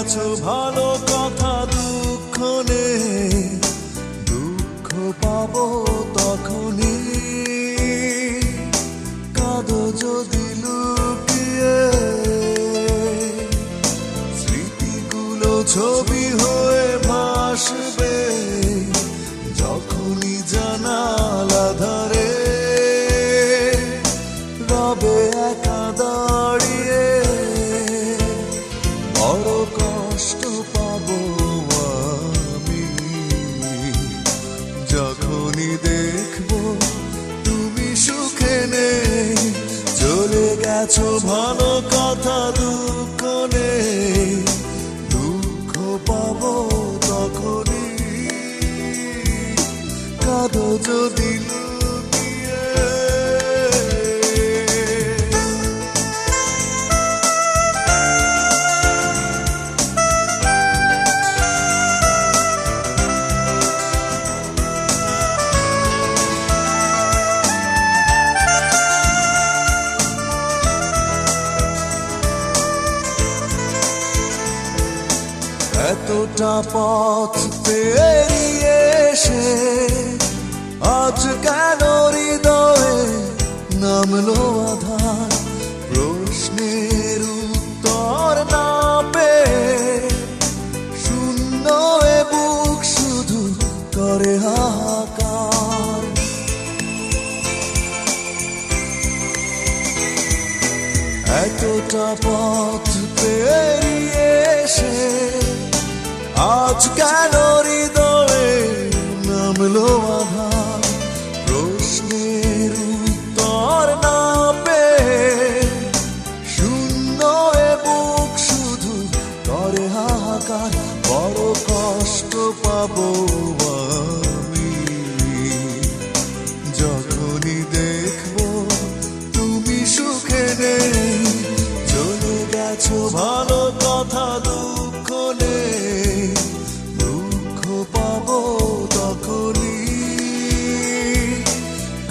গেছো ভালো কথা, দুঃখ নেই, দুঃখ পাবো তখনই। কাঁদো যদি লুকিয়ে, স্মৃতিগুলো ছবি হয়ে ভাসবে যখনই জানালা ধারে রবে একা দাঁড়িয়ে। বড় কষ্ট পাবো আমি যখনই দেখবো তুমি সুখে নেই। চলে গেছো ভালো কথা, দুঃখ নেই, দুঃখ পাবো তখনই। কাঁদো যদি লুকিয়ে। এতটা পথ পেরিয়ে এসে আজ কেন হৃদয়ে নামলো আধার? প্রশ্নের উত্তর না পেয়ে শূন্য এ বুক শুধু করে হাহাকার। এতটা পথ পেরিয়ে এসে আজ কেন হৃদয়ে নামলো আধার? প্রশ্নের উত্তর না পেয়ে শূন্য এ বুক শুধু করে হাহাকার। বড় কষ্ট পাবো আমি যখনই দেখবো তুমি সুখে নেই। চলে গেছো ভালো কথা, দুঃখ নেই, দুঃখ পাবো তখনই।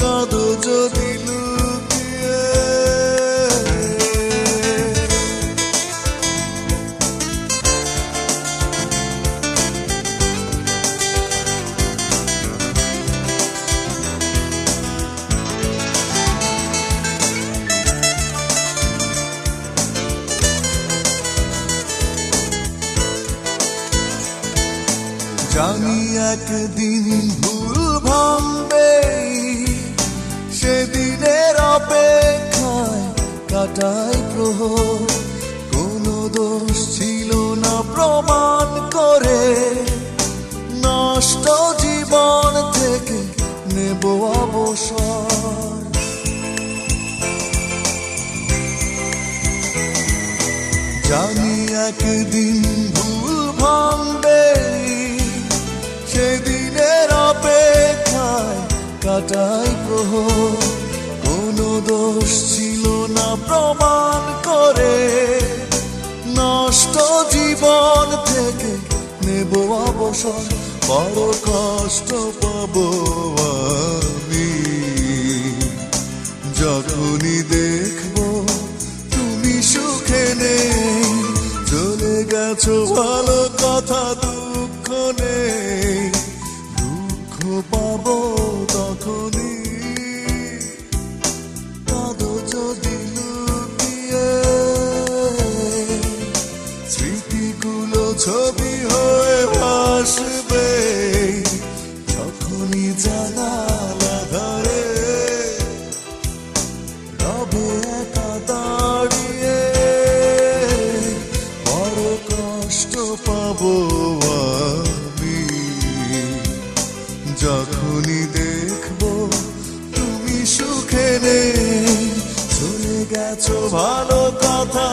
কাঁদো যদি লুকিয়ে। জানি একদিন ভুল ভাঙবে, সেদিনের অপেক্ষায় কাটাই প্রহর। কোনো দোষ ছিল না প্রমাণ করে, নষ্ট জীবন থেকে নেব অবসর। জানি একদিন ভুল ভাঙবে, সেদিনের অপেক্ষায় কাটাই প্রহর। কোনো দোষ ছিল না প্রমাণ করে, নষ্ট জীবন থেকে নেব অবসর। বড় কষ্ট পাবো আমি যখনই দেখবো তুমি সুখে নেই। চলে গেছো ভালো কথা, দুঃখ নেই, দুঃখ পাবো তখনই। কাঁদো যদি লুকিয়ে, স্মৃতিগুলো ছবি হয়ে ভাসবে যখনই জানালা ধারে রবে একা দাঁড়িয়ে। বড় কষ্ট পাবো আমি যখনই দেখবো তুমি সুখে নেই। চলে গেছো ভালো কথা,